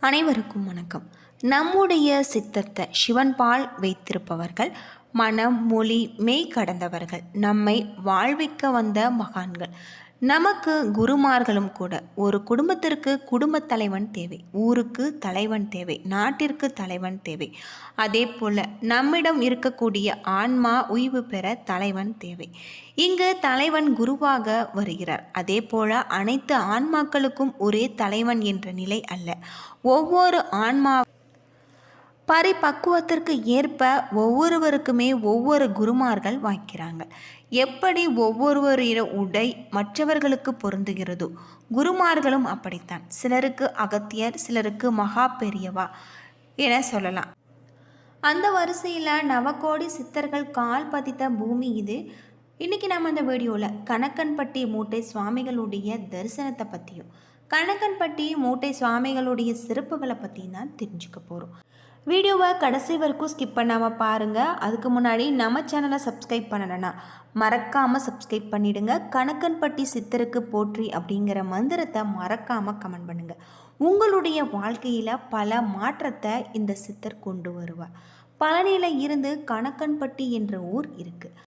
அனைவருக்கும் வணக்கம். நம்முடைய சித்தத்தை சிவன்பால் வைத்திருப்பவர்கள், மனம் மொழி மெய் கடந்தவர்கள், நம்மை வாழ்விக்க வந்த மகான்கள், நமக்கு குருமார்களும் கூட. ஒரு குடும்பத்திற்கு குடும்பத் தலைவன் தேவை, ஊருக்கு தலைவன் தேவை, நாட்டிற்கு தலைவன் தேவை. அதே போல் நம்மிடம் இருக்கக்கூடிய ஆன்மா உய்வு பெற தலைவன் தேவை. இங்கு தலைவன் குருவாக வருகிறார். அதே போல அனைத்து ஆன்மாக்களுக்கும் ஒரே தலைவன் என்ற நிலை அல்ல. ஒவ்வொரு ஆன்மா பரிபக்குவத்திற்கு ஏற்ப ஒவ்வொருவருக்குமே ஒவ்வொரு குருமார்கள் வாய்க்கிறாங்க. எப்படி ஒவ்வொருவரின் உடை மற்றவர்களுக்கு பொருந்துகிறதோ குருமார்களும் அப்படித்தான். சிலருக்கு அகத்தியர், சிலருக்கு மகா பெரியவா என சொல்லலாம். அந்த வரிசையில் நவகோடி சித்தர்கள் கால் பதித்த பூமி இது. இன்றைக்கி நம்ம இந்த வீடியோவில் கணக்கன்பட்டி மூட்டை சுவாமிகளுடைய தரிசனத்தை பற்றியும் கணக்கன்பட்டி மூட்டை சுவாமிகளுடைய சிறப்புகளை பற்றியும் தான் தெரிஞ்சுக்க போகிறோம். வீடியோவை கடைசி வரைக்கும் ஸ்கிப் பண்ணாமல் பாருங்கள். அதுக்கு முன்னாடி நம்ம சேனலை சப்ஸ்கிரைப் பண்ணலைன்னா மறக்காமல் சப்ஸ்கிரைப் பண்ணிவிடுங்க. கணக்கன்பட்டி சித்தருக்கு போற்றி அப்படிங்கிற மந்திரத்தை மறக்காமல் கமெண்ட் பண்ணுங்கள். உங்களுடைய வாழ்க்கையில் பல மாற்றத்தை இந்த சித்தர் கொண்டு வருவார். பழனியில் இருந்து கணக்கன்பட்டி என்ற ஊர் இருக்குது.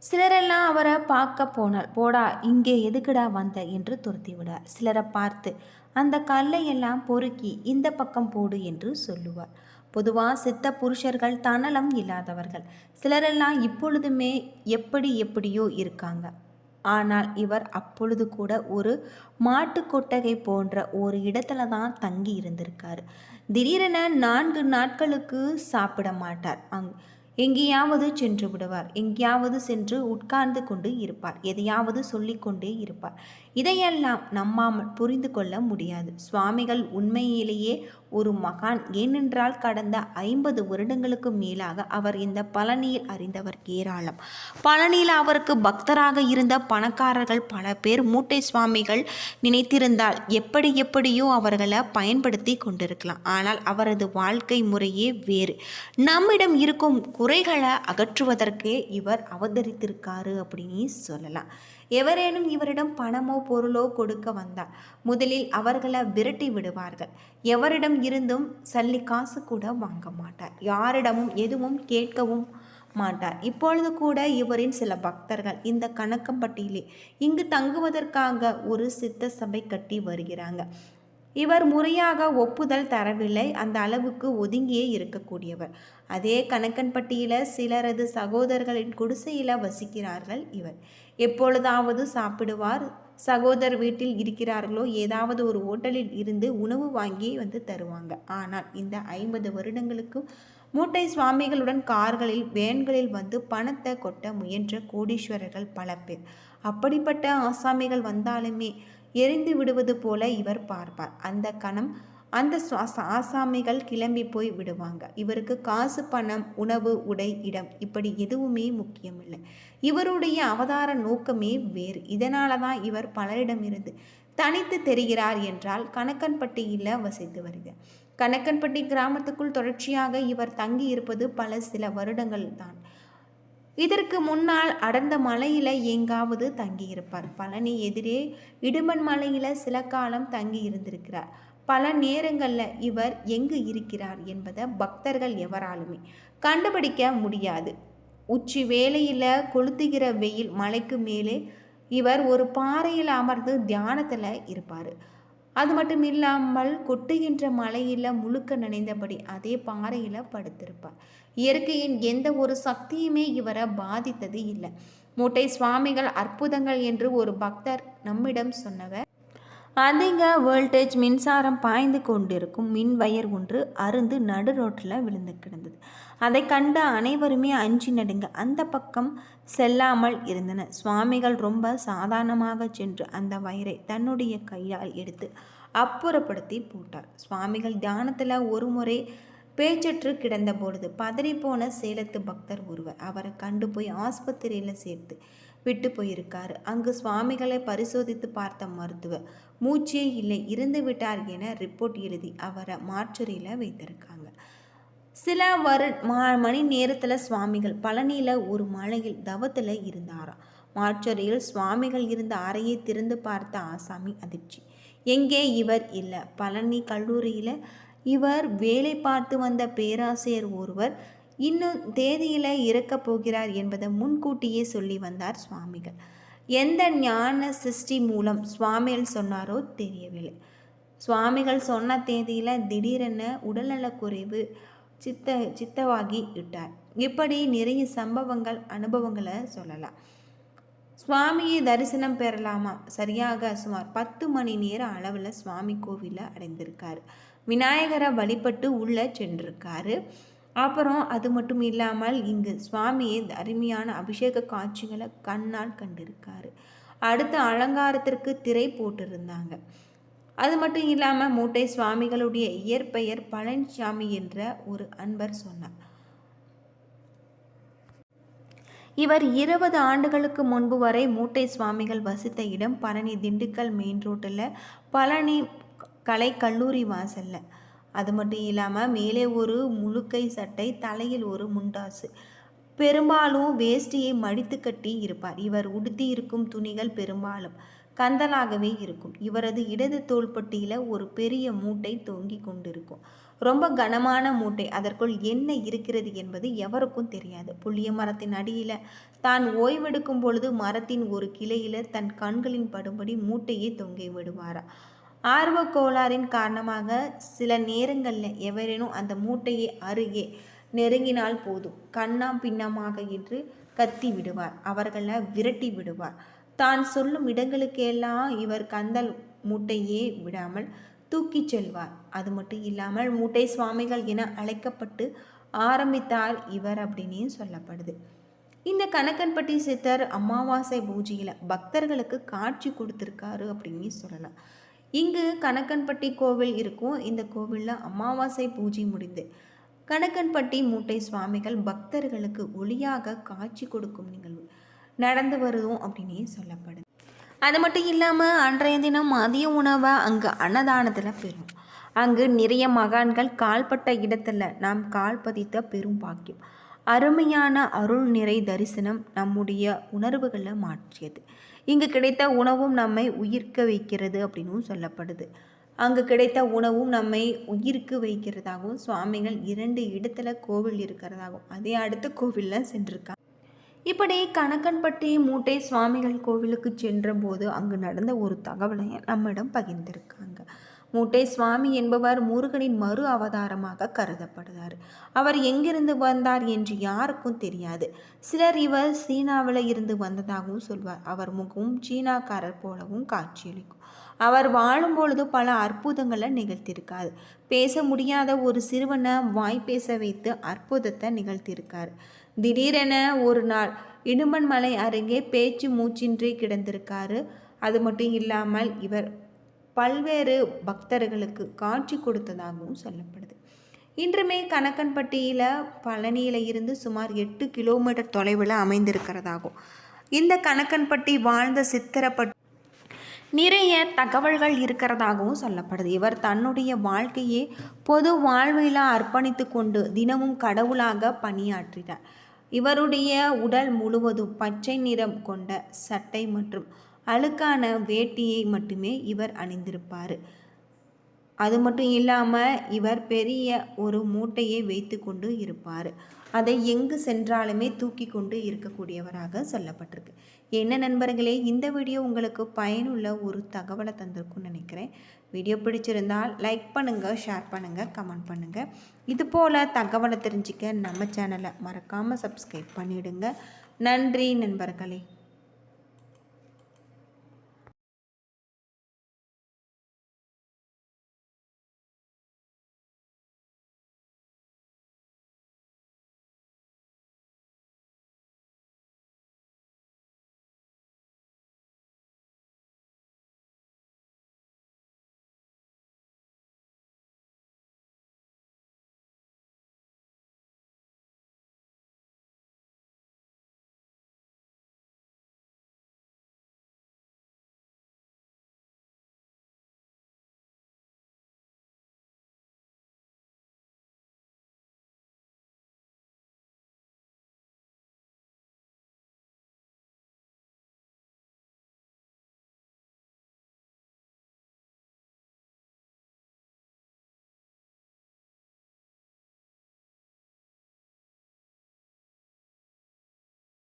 சிலரெல்லாம் அவரை பார்க்க போனால், போடா இங்கே எதுக்குடா வந்த என்று துரத்தி விடார். சிலரை பார்த்து அந்த கல்லை எல்லாம் பொறுக்கி இந்த பக்கம் போடு என்று சொல்லுவார். பொதுவாக சித்த புருஷர்கள் தன்னலம் இல்லாதவர்கள். சிலரெல்லாம் இப்பொழுதுமே எப்படியோ இருக்காங்க. ஆனால் இவர் அப்பொழுது கூட ஒரு மாட்டு கொட்டகை போன்ற ஒரு இடத்துல தான் தங்கி இருந்திருக்காரு. திடீரென 4 நாட்களுக்கு சாப்பிட மாட்டார். எங்கேயாவது சென்று விடுவார். எங்கேயாவது சென்று உட்கார்ந்து கொண்டு இருப்பார். எதையாவது சொல்லிக்கொண்டே இருப்பார். இதையெல்லாம் நம்மாமல் புரிந்து கொள்ள முடியாது. சுவாமிகள் உண்மையிலேயே ஒரு மகான். ஏனென்றால் கடந்த 50 வருடங்களுக்கு மேலாக அவர் இந்த பழனியில் அறிந்தவர் ஏராளம். பழனியில் அவருக்கு பக்தராக இருந்த பணக்காரர்கள் பல பேர் மூட்டை சுவாமிகள் நினைத்திருந்தால் எப்படியோ அவர்களை பயன்படுத்தி கொண்டிருக்கலாம். ஆனால் அவரது வாழ்க்கை முறையே வேறு. நம்மிடம் இருக்கும் குறைகளை அகற்றுவதற்கே இவர் அவதரித்திருக்காரு அப்படின்னு சொல்லலாம். எவரேனும் இவரிடம் பணமோ பொருளோ கொடுக்க வந்தால் முதலில் அவர்களை விரட்டி விடுவார்கள். எவரிடம் இருந்தும் சல்லி காசு கூட வாங்க மாட்டார். யாரிடமும் எதுவும் கேட்கவும் மாட்டார். இப்பொழுது கூட இவரின் சில பக்தர்கள் இந்த கணக்கம்பட்டியிலே இங்கு தங்குவதற்காக ஒரு சித்த சபை கட்டி வருகிறாங்க. இவர் முறையாக ஒப்புதல் தரவில்லை. அந்த அளவுக்கு ஒதுங்கியே இருக்கக்கூடியவர். அதே கணக்கன்பட்டியில் சிலரது சகோதரர்களின் குடிசையில் வசிக்கிறார்கள். இவர் எப்பொழுதாவது சாப்பிடுவார். சகோதரர் வீட்டில் இருக்கிறார்களோ ஏதாவது ஒரு ஹோட்டலில் இருந்து உணவு வாங்கி வந்து தருவாங்க. ஆனால் இந்த 50 வருடங்களுக்கு மூட்டை சுவாமிகளுடன் கார்களில் வேன்களில் வந்து பணத்தை கொட்ட முயன்ற கோடீஸ்வரர்கள் பல பேர். அப்படிப்பட்ட ஆசாமிகள் வந்தாலுமே எரிந்து விடுவது போல இவர் பார்ப்பார். அந்த கணம் அந்த ஆசாமிகள் கிளம்பி போய் விடுவாங்க. இவருக்கு காசு, பணம், உணவு, உடை, இடம் இப்படி எதுவுமே முக்கியமில்லை. இவருடைய அவதார நோக்கமே வேறு. இதனால தான் இவர் பலரிடமிருந்து தனித்து தெரிகிறார் என்றால் கணக்கன்பட்டியில் வசித்து வருகிறார். கணக்கன்பட்டி கிராமத்துக்குள் தொடர்ச்சியாக இவர் தங்கி இருப்பது சில வருடங்கள் தான். இதற்கு முன்னால் அடர்ந்த மலையில் எங்காவது தங்கியிருப்பார். பழனி எதிரே இடுமன் மலையில் சில காலம் தங்கி இருந்திருக்கிறார். பல நேரங்களில் இவர் எங்கு இருக்கிறார் என்பதை பக்தர்கள் எவராலுமே கண்டுபிடிக்க முடியாது. உச்சி வேளையில் கொளுத்துகிற வெயில் மலைக்கு மேலே இவர் ஒரு பாறையில் அமர்ந்து தியானத்தில் இருப்பார். அது மட்டும் இல்லாமல் கொட்டுகின்ற மலையில் முழுக்க நனைந்தபடி அதே பாறையில் படுத்திருப்பார். இயற்கையின் எந்த ஒரு சக்தியுமே இவரை பாதித்தது இல்லை. மூட்டை சுவாமிகள் அற்புதங்கள் என்று ஒரு பக்தர் நம்மிடம் சொன்னவர், அதிக வோல்டேஜ் மின்சாரம் பாய்ந்து கொண்டிருக்கும் மின் வயர் ஒன்று அருந்து நடு ரோட்டில் விழுந்து கிடந்தது. அதை கண்ட அனைவருமே அஞ்சி நடுங்க அந்த பக்கம் செல்லாமல் இருந்தனர். சுவாமிகள் ரொம்ப சாதாரணமாக சென்று அந்த வயரை தன்னுடைய கையால் எடுத்து அப்புறப்படுத்தி போட்டார். சுவாமிகள் தியானத்தில் ஒரு முறை பேச்சற்று கிடந்த பொழுது பதறிப்போன சேலத்து பக்தர் ஒருவர் அவரை கண்டு போய் ஆஸ்பத்திரியில் சேர்த்து விட்டு போயிருக்காரு. அங்கு சுவாமிகளை பரிசோதித்து பார்த்த மருத்துவர் மூச்சே இல்லை, இறந்து விட்டார் என ரிப்போர்ட் எழுதி அவரை மாற்றறையில் வைத்திருக்காங்க. சில மணி நேரத்தில் சுவாமிகள் பழனியில் ஒரு மலையில் தவத்தில் இருந்தாராம். மாற்றறையில் சுவாமிகள் இருந்த அறையை திறந்து பார்த்த ஆசாமி அதிர்ச்சி. எங்கே இவர் இல்லை. பழனி கல்லூரியில் இவர் வேலை பார்த்து வந்த பேராசிரியர் ஒருவர் இன்னும் தேதியில் இறக்கப் போகிறார் என்பதை முன்கூட்டியே சொல்லி வந்தார் சுவாமிகள். எந்த ஞான சிருஷ்டி மூலம் சுவாமிகள் சொன்னாரோ தெரியவில்லை. சுவாமிகள் சொன்ன தேதியில் திடீரென உடல்நலக்குறைவு சித்தவாகி விட்டார். இப்படி நிறைய சம்பவங்கள் அனுபவங்களை சொல்லலாம். சுவாமியை தரிசனம் பெறலாமா? சரியாக சுமார் 10 மணி நேர அளவில் சுவாமி கோவிலில் அடைந்திருக்காரு. விநாயகரை வழிபட்டு உள்ளே சென்றிருக்காரு. அப்புறம் அது மட்டும் இல்லாமல் இங்கு சுவாமியை அருமையான அபிஷேக காட்சிகளை கண்ணால் கண்டிருக்காரு. அடுத்த அலங்காரத்திற்கு திரை போட்டிருந்தாங்க. அது மட்டும் இல்லாமல் மூட்டை சுவாமிகளுடைய இயற்பெயர் பழனிசாமி என்ற ஒரு அன்பர் சொன்னார். இவர் 20 ஆண்டுகளுக்கு முன்பு வரை மூட்டை சுவாமிகள் வசித்த இடம் பழனி திண்டுக்கல் மெயின் ரோட்டில் பழனி கலை கல்லூரி வாசல்ல. அது மட்டும் இல்லாமல் மேலே ஒரு முழுக்கை சட்டை, தலையில் ஒரு முண்டாசு, பெரும்பாலும் வேஷ்டியை மடித்து கட்டி இருப்பார். இவர் உடுத்தி இருக்கும் துணிகள் பெரும்பாலும் கந்தலாகவே இருக்கும். இவரது இடது தோள்பட்டியில் ஒரு பெரிய மூட்டை தொங்கி கொண்டிருக்கும். ரொம்ப கனமான மூட்டை. அதற்குள் என்ன இருக்கிறது என்பது எவருக்கும் தெரியாது. புளிய மரத்தின் அடியில் தான் ஓய்வெடுக்கும் பொழுது மரத்தின் ஒரு கிளையில் தன் கண்களின் படும்படி மூட்டையை தொங்கி விடுவாரா. ஆர்வ கோளாறின் காரணமாக சில நேரங்களில் எவரேனும் அந்த மூட்டையை அருகே நெருங்கினால் போதும் கண்ணாம் பின்னமாக என்று கத்தி விடுவார். அவர்களை விரட்டி விடுவார். தான் சொல்லும் இடங்களுக்கெல்லாம் இவர் கந்தல் மூட்டையே விடாமல் தூக்கி செல்வார். அது மட்டும் இல்லாமல் மூட்டை சுவாமிகள் என அழைக்கப்பட்டு ஆரம்பித்தார் இவர் அப்படின்னு சொல்லப்படுது. இந்த கணக்கன்பட்டி சித்தர் அமாவாசை பூஜையில் பக்தர்களுக்கு காட்சி கொடுத்துருக்காரு அப்படின்னு சொல்லலாம். இங்கு கணக்கன்பட்டி கோவில் இருக்கும். இந்த கோவிலில் அமாவாசை பூஜை முடிந்து கணக்கன்பட்டி மூட்டை சுவாமிகள் பக்தர்களுக்கு ஒளியாக காட்சி கொடுக்கும் நிகழ்வு நடந்து வருதும் அப்படின்னே சொல்லப்படுது. அது மட்டும் இல்லாமல் அன்றைய தினம் மதிய உணவை அங்கு அன்னதானத்தில் பெறும். அங்கு நிறைய மகான்கள் கால்பட்ட இடத்துல நாம் கால் பதித்த பெரும் பாக்கியம். அருமையான அருள் நிறை தரிசனம் நம்முடைய உணர்வுகளை மாற்றியது. இங்கு கிடைத்த உணவும் நம்மை உயிர்க்க வைக்கிறது அப்படின்னும் சொல்லப்படுது. அங்கு கிடைத்த உணவும் நம்மை உயிர்க்கு வைக்கிறதாகவும் சுவாமிகள் 2 இடத்துல கோவில் இருக்கிறதாகவும் அதே அடுத்த கோவிலில் சென்றிருக்காங்க. இப்படி கணக்கன்பட்டி மூட்டை சுவாமிகள் கோவிலுக்கு சென்ற போது அங்கு நடந்த ஒரு தகவலை நம்மிடம் பகிர்ந்திருக்காங்க. மூட்டை சுவாமி என்பவர் முருகனின் மறு அவதாரமாக கருதப்படுகிறார். அவர் எங்கிருந்து வந்தார் என்று யாருக்கும் தெரியாது. சிலர் இவர் சீனாவில் இருந்து வந்ததாகவும் சொல்வார். அவர் முகமும் சீனாக்காரர் போலவும் காட்சியளிக்கும். அவர் வாழும் பொழுது பல அற்புதங்களை நிகழ்த்தியிருக்காரு. பேச முடியாத ஒரு சிறுவனை வாய் பேச வைத்து அற்புதத்தை நிகழ்த்தியிருக்காரு. திடீரென ஒரு நாள் இடுமன் மலை அருகே பேச்சு மூச்சின்றி கிடந்திருக்காரு. அது மட்டும் இல்லாமல் இவர் பல்வேறு பக்தர்களுக்கு காட்சி கொடுத்ததாகவும் சொல்லப்படுது. இன்றுமே கணக்கன்பட்டியில் பழனியில் இருந்து சுமார் 8 கிலோமீட்டர் தொலைவில் அமைந்திருக்கிறதாகும். இந்த கணக்கன்பட்டி வாழ்ந்த சித்திரப்பட்டு நிறைய தகவல்கள் இருக்கிறதாகவும் சொல்லப்படுது. இவர் தன்னுடைய வாழ்க்கையை பொது வாழ்வில் அர்ப்பணித்து கொண்டு தினமும் கடவுளாக பணியாற்றினார். இவருடைய உடல் முழுவதும் பச்சை நிறம் கொண்ட சட்டை மற்றும் அழுக்கான வேட்டியை மட்டுமே இவர் அணிந்திருப்பார். அது மட்டும் இல்லாமல் இவர் பெரிய ஒரு மூட்டையை வைத்து கொண்டு இருப்பார். அதை எங்கு சென்றாலுமே தூக்கி கொண்டு இருக்கக்கூடியவராக சொல்லப்பட்டிருக்கு. என்ன நண்பர்களே, இந்த வீடியோ உங்களுக்கு பயனுள்ள ஒரு தகவலை தந்திருக்கும்னு நினைக்கிறேன். வீடியோ பிடிச்சிருந்தால் லைக் பண்ணுங்கள், ஷேர் பண்ணுங்கள், கமெண்ட் பண்ணுங்கள். இது போல் தகவலை தெரிஞ்சிக்க நம்ம சேனலை மறக்காமல் சப்ஸ்கிரைப் பண்ணிவிடுங்க. நன்றி நண்பர்களே.